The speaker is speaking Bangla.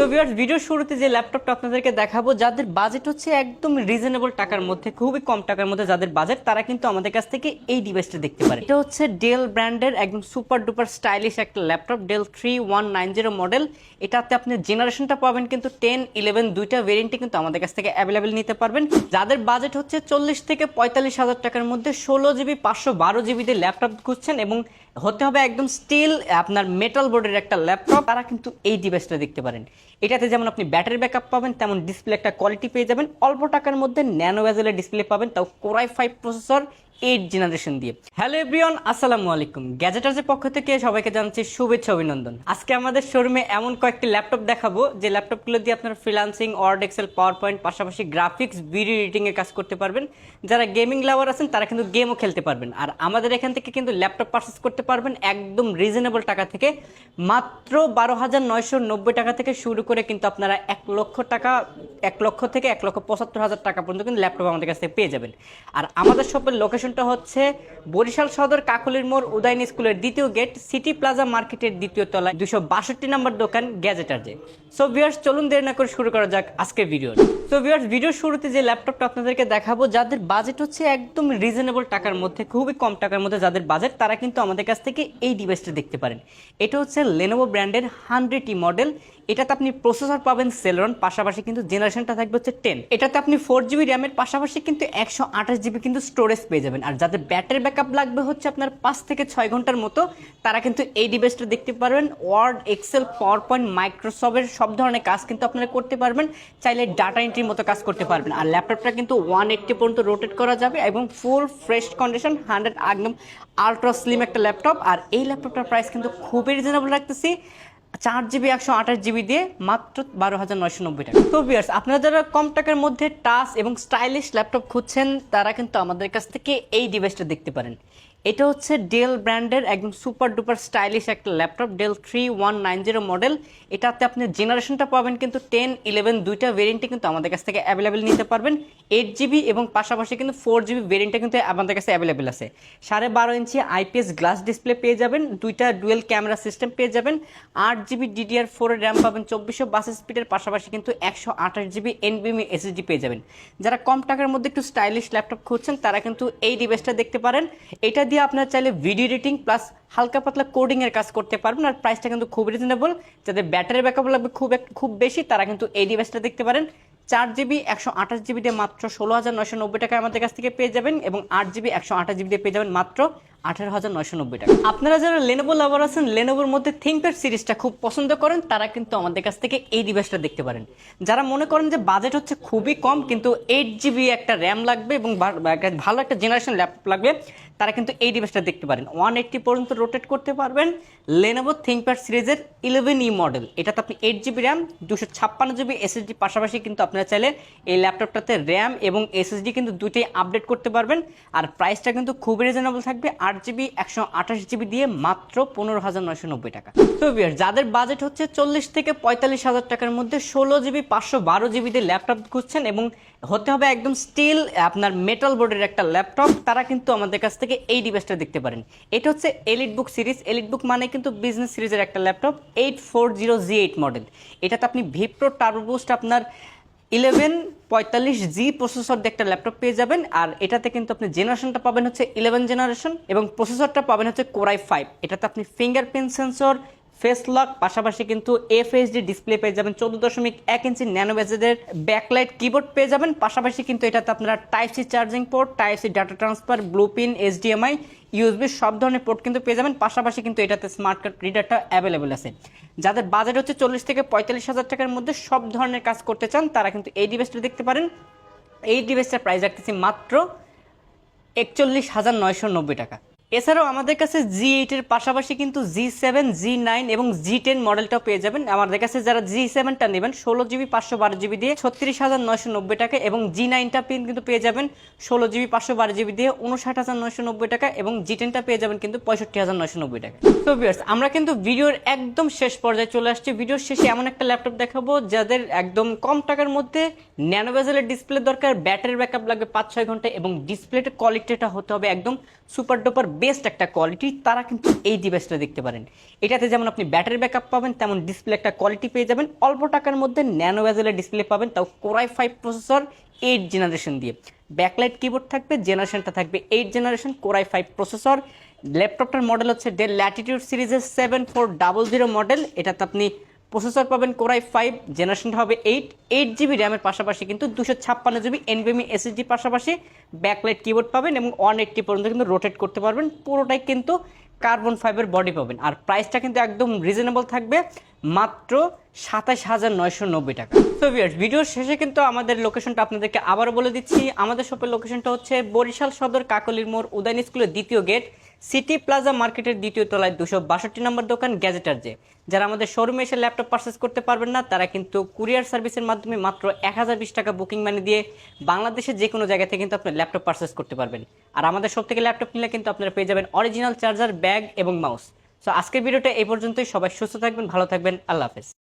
তো ভিউয়ার্স, ভিডিওর শুরুতে যে ল্যাপটপটা আপনাদেরকে দেখাবো, যাদের বাজেট হচ্ছে একদম রিজনেবল টাকার মধ্যে, খুবই কম টাকার মধ্যে যাদের বাজেট, তারা কিন্তু আমাদের কাছ থেকে এই ডিভাইসটা দেখতে পারে। এটা হচ্ছে ডেল ব্র্যান্ডের একদম সুপার ডুপার স্টাইলিশ একটা ল্যাপটপ, ডেল 3190 মডেল। এটাতে আপনি জেনারেশনটা পাবেন কিন্তু 10, 11 দুইটা ভেরিয়েন্টে কিন্তু আমাদের কাছ থেকে অ্যাভেলেবেল নিতে পারবেন। যাদের বাজেট হচ্ছে 40 থেকে 45 হাজার টাকার মধ্যে 16GB 512GB দিয়ে ল্যাপটপ খুঁজছেন এবং হতে হবে একদম স্টিল আপনার মেটাল বোর্ডের একটা ল্যাপটপ, তারা কিন্তু এই ডিভাইসটা দেখতে পারেন। এটাতে যেমন আপনি ব্যাটারি ব্যাকআপ পাবেন, তেমন ডিসপ্লে একটা কোয়ালিটি পেয়ে যাবেন। অল্প টাকার মধ্যে ন্যানো বেজেলের ডিসপ্লে পাবেন, তাও কোরাই 5 প্রসেসর 8 জেনারেশন দিয়ে। হ্যালো এভরিওয়ান, আসসালামু আলাইকুম। গ্যাজেটার্সের পক্ষ থেকে সবাইকে জানাচ্ছি শুভেচ্ছা, অভিনন্দন। আজকে আমাদের শোরুমে এমন কয়েকটি ল্যাপটপ দেখাবো যে ল্যাপটপগুলো দিয়ে আপনারা freelancing, word, excel, power point, পাশাপাশি গ্রাফিক্স, ভিডিও এডিটিং এর কাজ করতে পারবেন। যারা গেমিং লাভার আছেন তারা কিন্তু গেমও খেলতে পারবেন। আর আমাদের এখান থেকে কিন্তু ল্যাপটপ পারচেস করতে পারবেন একদম রিজনেবল টাকা থেকে, মাত্র 12,990 টাকা থেকে শুরু করে কিন্তু আপনারা 1 লক্ষ টাকা, 1 লক্ষ থেকে 1,75,000 টাকা পর্যন্ত কিন্তু ল্যাপটপ আমাদের কাছ থেকে পেয়ে যাবেন। আর আমাদের শপের লোকেশনটা হচ্ছে বরিশাল সদর, কাকলির মোড়, উদয়ন স্কুলের দ্বিতীয় গেট, সিটি প্লাজা মার্কেটের দ্বিতীয় তলায়, 262 নম্বর দোকান, গ্যাজেটার্জে। সো ভিউয়ার্স, চলুন দেরি না করে শুরু করা যাক আজকের ভিডিও। সো ভিউয়ার্স, ভিডিওর শুরুতে যে ল্যাপটপটা আপনাদেরকে দেখাবো, যাদের বাজেট হচ্ছে একদম রিজনেবল টাকার মধ্যে, খুবই কম টাকার মধ্যে যাদের বাজেট, তারা কিন্তু আমাদের কাছ থেকে এই ডিভাইসটা দেখতে পারেন। এটা হচ্ছে লেনোভো ব্র্যান্ডের 100E মডেল। এটাতে আপনি প্রসেসর পাবেন সেলেরন, পাশাপাশি কিন্তু জেনারেশনটা থাকবে হচ্ছে 10। এটাতে আপনি 4GB র্যামের পাশাপাশি কিন্তু 128GB কিন্তু স্টোরেজ পেয়ে যাবেন। আর যাদের ব্যাটারি ব্যাকআপ লাগবে হচ্ছে আপনার 5 থেকে 6 ঘন্টার মতো, তারা কিন্তু এই ডিভাইসটা দেখতে পারবেন। ওয়ার্ড, এক্সেল, পাওয়ার পয়েন্ট, মাইক্রোসফটের সব ধরনের কাজ কিন্তু আপনারা করতে পারবেন। চাইলে ডাটা এন্ট্রির মতো কাজ করতে পারবেন। আর ল্যাপটপটা কিন্তু 180 পর্যন্ত রোটেট করা যাবে এবং ফুল ফ্রেশ কন্ডিশন, 100 একদম আলট্রা স্লিম একটা ল্যাপটপ। আর এই ল্যাপটপটার প্রাইস কিন্তু খুবই রিজনেবল রাখতেছি, 4GB 128GB দিয়ে মাত্র 12,990 টাকা। তো ভিউয়ার্স, আপনারা যারা কম টাকার মধ্যে টাচ এবং স্টাইলিশ ল্যাপটপ খুঁজছেন, তারা কিন্তু আমাদের কাছ থেকে এই ডিভাইসটা দেখতে পারেন। এটা হচ্ছে ডেল ব্র্যান্ডের একদম সুপার ডুপার স্টাইলিশ একটা ল্যাপটপ, ডেল 3190 মডেল। এটাতে আপনি জেনারেশনটা পাবেন কিন্তু 10, 11 দুইটা ভেরিয়েন্টে কিন্তু আমাদের কাছ থেকে অ্যাভেলেবেল নিতে পারবেন। 8GB এবং পাশাপাশি কিন্তু 4GB ভেরিয়েন্টে কিন্তু আমাদের কাছে অ্যাভেলেবেল আছে। 12.5 ইঞ্চি IPS গ্লাস ডিসপ্লে পেয়ে যাবেন, দুইটা ডুয়েল ক্যামেরা সিস্টেম পেয়ে যাবেন, 8GB DDR4 এর র্যাম পাবেন, 2422 স্পিডের পাশাপাশি কিন্তু 128GB NVMe SSD পেয়ে যাবেন। যারা কম টাকার মধ্যে একটু স্টাইলিশ ল্যাপটপ খুঁজছেন, তারা কিন্তু এই ডিভাইসটা দেখতে পারেন। এটা দিয়ে আপনারা চাইলে ভিডিও এডিটিং প্লাস হালকা পাতলা কোডিং এর কাজ করতে পারবেন। আর প্রাইসটা কিন্তু খুব রিজনেবল। যাদের ব্যাটারি ব্যাকআপ লাগবে খুব বেশি, তারা কিন্তু এই ডিভাইসটা দেখতে পারেন। 4GB 128GB দিয়ে মাত্র 16,990 টাকা আমাদের কাছ থেকে পেয়ে যাবেন এবং 8GB 128GB দিয়ে পেয়ে যাবেন মাত্র 18,990 টাকা। আপনারা যারা লেনোভো লাভার আছেন, লেনোভোর মধ্যে থিংকপ্যাড সিরিজটা খুব পছন্দ করেন, তারা কিন্তু আমাদের কাছ থেকে এই ডিভাইসটা দেখতে পারেন। যারা মনে করেন যে বাজেট হচ্ছে খুবই কম কিন্তু 8GB একটা র্যাম লাগবে এবং ভালো একটা জেনারেশন ল্যাপটপ লাগবে, তারা কিন্তু এই ডিভাইসটা দেখতে পারেন। 180 পর্যন্ত রোটেট করতে পারবেন। লেনোভো থিংকপ্যাড সিরিজের 11E মডেল। এটাতে আপনি 8GB র্যাম, 256GB SSD, পাশাপাশি কিন্তু আপনারা চাইলে এই ল্যাপটপটাতে র্যাম এবং SSD কিন্তু দুইটাই আপডেট করতে পারবেন। আর প্রাইসটা কিন্তু খুবই রিজনেবল থাকবে, 8GB 128GB দিয়ে মাত্র 15,990 টাকা। তো ভিউয়ার্স, যাদের বাজেট হচ্ছে 40 থেকে 45 হাজার টাকার মধ্যে 16GB 512GB দিয়ে ল্যাপটপ খুঁজছেন এবং হতে হবে একদম স্টিল আপনার মেটাল বোর্ডের একটা ল্যাপটপ, তারা কিন্তু আমাদের কাছ থেকে এই ডিভাইসটা দেখতে পারেন। এটা হচ্ছে এলিটবুক সিরিজ। এলিটবুক মানে কিন্তু বিজনেস সিরিজের একটা ল্যাপটপ, 840G8 মডেল। এটাতে আপনি ভিপ্রো টার্বো বুস্ট আপনার 1145G প্রসেসর দিয়ে একটা ল্যাপটপ পেয়ে যাবেন। আর এটাতে কিন্তু আপনি জেনারেশনটা পাবেন হচ্ছে 11 জেনারেশন এবং প্রসেসরটা পাবেন হচ্ছে কোরাই 5। এটাতে আপনি ফিঙ্গারপ্রিন্ট সেন্সর, ফেস লক, পাশাপাশি কিন্তু FHD ডিসপ্লে পেয়ে যাবেন, 14.1 ইঞ্চি ন্যানো বেজেলের ব্যাকলাইট কিবোর্ড পেয়ে যাবেন। পাশাপাশি কিন্তু এটাতে আপনারা type C charging port, type C data transfer, ব্লুপিন, HDMI, USB সব ধরনের পোর্ট কিন্তু পেয়ে যাবেন। পাশাপাশি কিন্তু এটাতে স্মার্ট কার্ড রিডারটা অ্যাভেলেবেল আছে। যাদের বাজেট হচ্ছে 40 থেকে 45 হাজার টাকার মধ্যে সব ধরনের কাজ করতে চান, তারা কিন্তু এই ডিভাইসটা দেখতে পারেন। এই ডিভাইসটার প্রাইস রাখতেছি মাত্র 41,990 টাকা। এছাড়াও আমাদের কাছে G8 এর পাশাপাশি কিন্তু G7, G9 এবং G10 মডেলটাও পেয়ে যাবেন। আমাদের কাছে যারা G7টা নেবেন 16GB 512GB দিয়ে 36,990 টাকা এবং G9টা কিন্তু পেয়ে যাবেন 16GB 512GB দিয়ে 59,990 টাকা এবং G10টা পেয়ে যাবেন কিন্তু 65,990 টাকা। তো ভিউয়ার্স, আমরা কিন্তু ভিডিওর একদম শেষ পর্যায়ে চলে আসছি। ভিডিওর শেষে এমন একটা ল্যাপটপ দেখাবো যাদের একদম কম টাকার মধ্যে ন্যানো বেজেলের ডিসপ্লে দরকার, ব্যাটারি ব্যাকআপ লাগবে 5-6 ঘন্টা এবং ডিসপ্লের কোয়ালিটিটা হতে হবে একদম সুপার ডুপার বেস্ট একটা কোয়ালিটি, তারা কিন্তু এই ডিভাইসটা দেখতে পারেন। এটাতে যেমন আপনি ব্যাটারি ব্যাকআপ পাবেন, তেমন ডিসপ্লে একটা কোয়ালিটি পেয়ে যাবেন। অল্প টাকার মধ্যে ন্যানো ভেজেলের ডিসপ্লে পাবেন, তাও কোরাই 5 প্রসেসর 8 জেনারেশন দিয়ে। ব্যাকলাইট কিবোর্ড থাকবে, জেনারেশনটা থাকবে 8 জেনারেশন, কোরাই 5 প্রসেসর। ল্যাপটপটার মডেল হচ্ছে ডেল ল্যাটিটিউড সিরিজের 7400 মডেল। এটাতে আপনি প্রসেসর পাবেন কোরাই 5, জেনারেশনটা হবে 8 জিবি র্যামের পাশাপাশি কিন্তু 256 জিবি এনভিএমই এসএসডি পাশাপাশি ব্যাকলাইট কিবোর্ড পাবেন এবং 180 পর্যন্ত কিন্তু রোটেট করতে পারবেন। পুরোটাই কিন্তু কার্বন ফাইবার বডি পাবেন। আর প্রাইসটা কিন্তু একদম রিজনেবল থাকবে, মাত্র 27,990 টাকা। সো ভিউয়ার্স, ভিডিওর শেষে কিন্তু আমাদের লোকেশনটা আপনাদেরকে আবারও বলে দিচ্ছি। আমাদের শপের লোকেশনটা হচ্ছে বরিশাল সদর কাকলির মোড়, উদয়ন স্কুলের দ্বিতীয় গেট, সিটি প্লাজা মার্কেটের দ্বিতীয় তলায় 262 নম্বর দোকান গ্যাজেটার যে। যারা আমাদের শোরুমে এসে ল্যাপটপ পারচেস করতে পারবেন না, তারা কিন্তু কুরিয়ার সার্ভিসের মাধ্যমে মাত্র 1020 টাকা বুকিং মানি দিয়ে বাংলাদেশের যে কোনো জায়গা থেকে কিন্তু আপনি ল্যাপটপ পারচেস করতে পারবেন। আর আমাদের শপ থেকে ল্যাপটপ নিলে কিন্তু আপনারা পেয়ে যাবেন অরিজিনাল চার্জার, ব্যাগ এবং মাউস। সো আজকের ভিডিওটা এই পর্যন্তই। সবাই সুস্থ থাকবেন, ভালো থাকবেন, আল্লাহ হাফেজ।